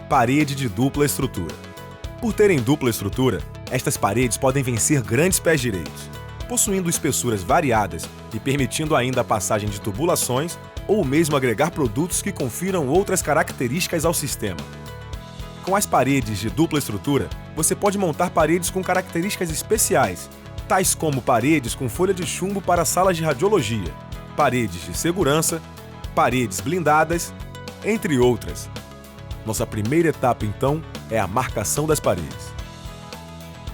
Parede de dupla estrutura. Por terem dupla estrutura, estas paredes podem vencer grandes pés direitos, possuindo espessuras variadas e permitindo ainda a passagem de tubulações ou mesmo agregar produtos que confiram outras características ao sistema. Com as paredes de dupla estrutura, você pode montar paredes com características especiais, tais como paredes com folha de chumbo para salas de radiologia, paredes de segurança, paredes blindadas, entre outras. Nossa primeira etapa, então, é a marcação das paredes.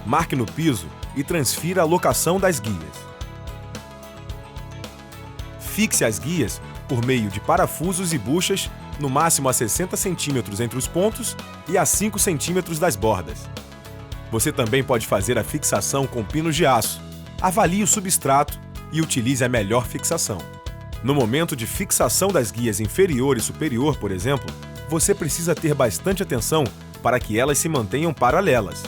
Marque no piso e transfira a locação das guias. Fixe as guias por meio de parafusos e buchas, no máximo a 60 cm entre os pontos e a 5 cm das bordas. Você também pode fazer a fixação com pinos de aço. Avalie o substrato e utilize a melhor fixação. No momento de fixação das guias inferior e superior, por exemplo, você precisa ter bastante atenção para que elas se mantenham paralelas.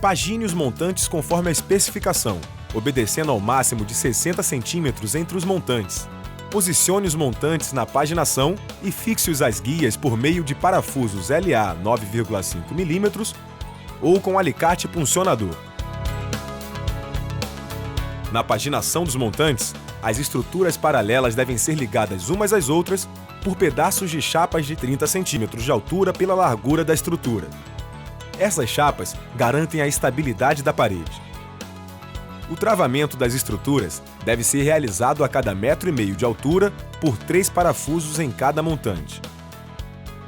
Pagine os montantes conforme a especificação, obedecendo ao máximo de 60 cm entre os montantes. Posicione os montantes na paginação e fixe-os às guias por meio de parafusos LA 9,5 mm ou com alicate puncionador. Na paginação dos montantes, as estruturas paralelas devem ser ligadas umas às outras por pedaços de chapas de 30 cm de altura pela largura da estrutura. Essas chapas garantem a estabilidade da parede. O travamento das estruturas deve ser realizado a cada 1,5 metro de altura por 3 parafusos em cada montante.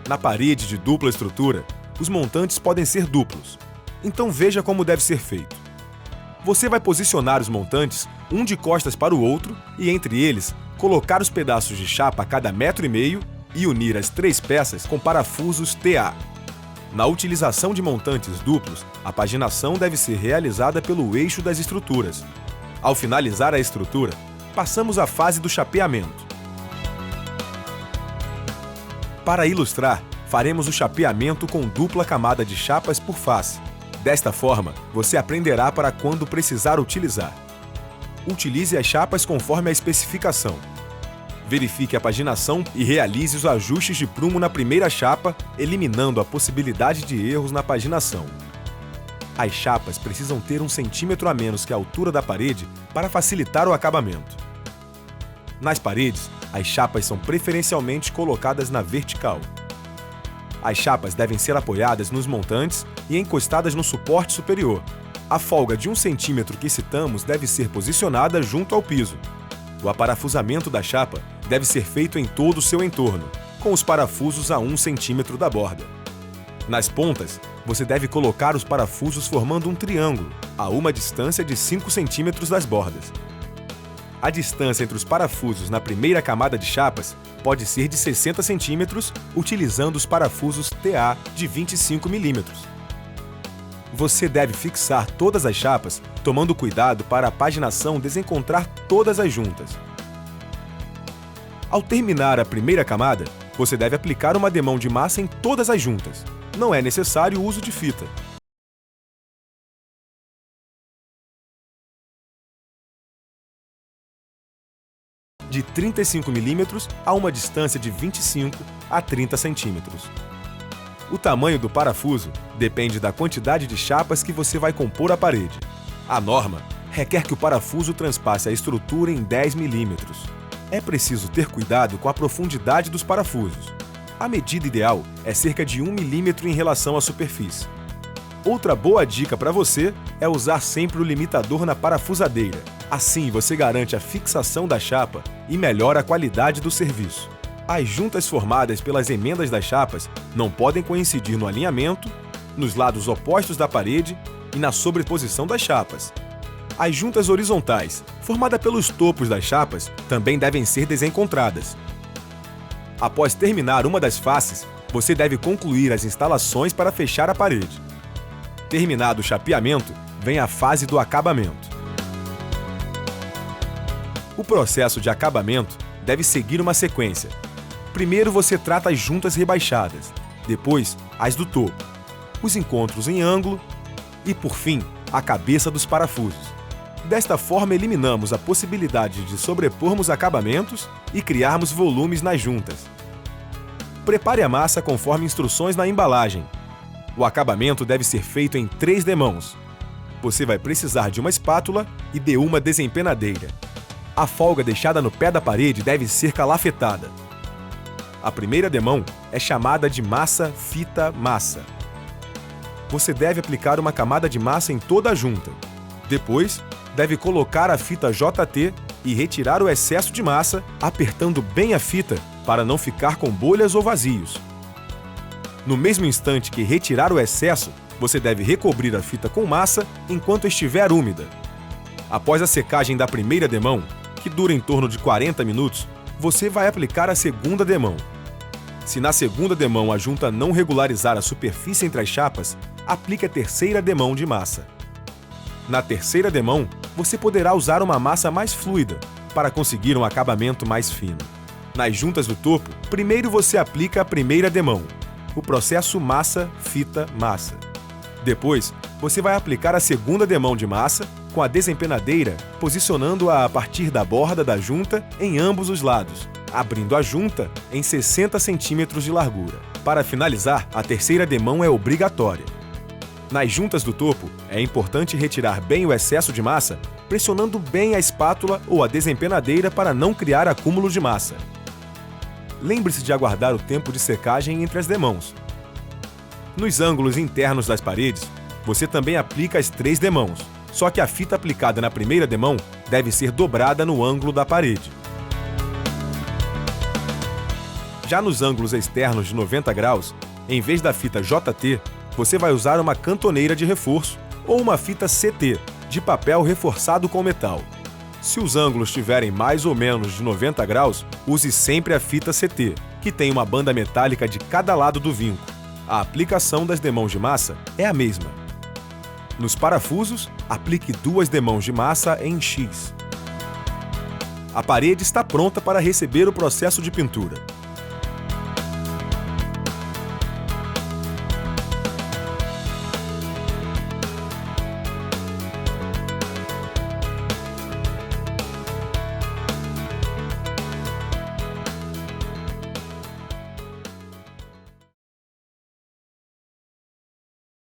Na parede de dupla estrutura, os montantes podem ser duplos, então veja como deve ser feito. Você vai posicionar os montantes um de costas para o outro e, entre eles, colocar os pedaços de chapa a cada 1,5 metro e unir as 3 peças com parafusos TA. Na utilização de montantes duplos, a paginação deve ser realizada pelo eixo das estruturas. Ao finalizar a estrutura, passamos à fase do chapeamento. Para ilustrar, faremos o chapeamento com dupla camada de chapas por face. Desta forma, você aprenderá para quando precisar utilizar. Utilize as chapas conforme a especificação. Verifique a paginação e realize os ajustes de prumo na primeira chapa, eliminando a possibilidade de erros na paginação. As chapas precisam ter 1 centímetro a menos que a altura da parede para facilitar o acabamento. Nas paredes, as chapas são preferencialmente colocadas na vertical. As chapas devem ser apoiadas nos montantes e encostadas no suporte superior. A folga de 1 centímetro que citamos deve ser posicionada junto ao piso. O aparafusamento da chapa deve ser feito em todo o seu entorno, com os parafusos a 1 centímetro da borda. Nas pontas, você deve colocar os parafusos formando um triângulo, a uma distância de 5 centímetros das bordas. A distância entre os parafusos na primeira camada de chapas pode ser de 60 centímetros, utilizando os parafusos TA de 25 milímetros. Você deve fixar todas as chapas, tomando cuidado para a paginação desencontrar todas as juntas. Ao terminar a primeira camada, você deve aplicar uma demão de massa em todas as juntas. Não é necessário o uso de fita. De 35 milímetros a uma distância de 25 a 30 centímetros. O tamanho do parafuso depende da quantidade de chapas que você vai compor a parede. A norma requer que o parafuso transpasse a estrutura em 10 milímetros. É preciso ter cuidado com a profundidade dos parafusos. A medida ideal é cerca de 1 milímetro em relação à superfície. Outra boa dica para você é usar sempre o limitador na parafusadeira. Assim você garante a fixação da chapa e melhora a qualidade do serviço. As juntas formadas pelas emendas das chapas não podem coincidir no alinhamento, nos lados opostos da parede e na sobreposição das chapas. As juntas horizontais, formadas pelos topos das chapas, também devem ser desencontradas. Após terminar uma das faces, você deve concluir as instalações para fechar a parede. Terminado o chapeamento, vem a fase do acabamento. O processo de acabamento deve seguir uma sequência. Primeiro você trata as juntas rebaixadas, depois as do topo, os encontros em ângulo e, por fim, a cabeça dos parafusos. Desta forma, eliminamos a possibilidade de sobrepormos acabamentos e criarmos volumes nas juntas. Prepare a massa conforme instruções na embalagem. O acabamento deve ser feito em 3 demãos. Você vai precisar de uma espátula e de uma desempenadeira. A folga deixada no pé da parede deve ser calafetada. A primeira demão é chamada de massa fita-massa. Você deve aplicar uma camada de massa em toda a junta. Depois, deve colocar a fita JT e retirar o excesso de massa, apertando bem a fita para não ficar com bolhas ou vazios. No mesmo instante que retirar o excesso, você deve recobrir a fita com massa enquanto estiver úmida. Após a secagem da primeira demão, que dura em torno de 40 minutos, você vai aplicar a segunda demão. Se na segunda demão a junta não regularizar a superfície entre as chapas, aplique a terceira demão de massa. Na terceira demão, você poderá usar uma massa mais fluida para conseguir um acabamento mais fino. Nas juntas do topo, primeiro você aplica a primeira demão, o processo massa-fita-massa. Depois, você vai aplicar a segunda demão de massa com a desempenadeira, posicionando-a a partir da borda da junta em ambos os lados, abrindo a junta em 60 centímetros de largura. Para finalizar, a terceira demão é obrigatória. Nas juntas do topo, é importante retirar bem o excesso de massa, pressionando bem a espátula ou a desempenadeira para não criar acúmulo de massa. Lembre-se de aguardar o tempo de secagem entre as demãos. Nos ângulos internos das paredes, você também aplica as 3 demãos, só que a fita aplicada na primeira demão deve ser dobrada no ângulo da parede. Já nos ângulos externos de 90 graus, em vez da fita JT, você vai usar uma cantoneira de reforço ou uma fita CT, de papel reforçado com metal. Se os ângulos tiverem mais ou menos de 90 graus, use sempre a fita CT, que tem uma banda metálica de cada lado do vinco. A aplicação das demãos de massa é a mesma. Nos parafusos, aplique 2 demãos de massa em X. A parede está pronta para receber o processo de pintura.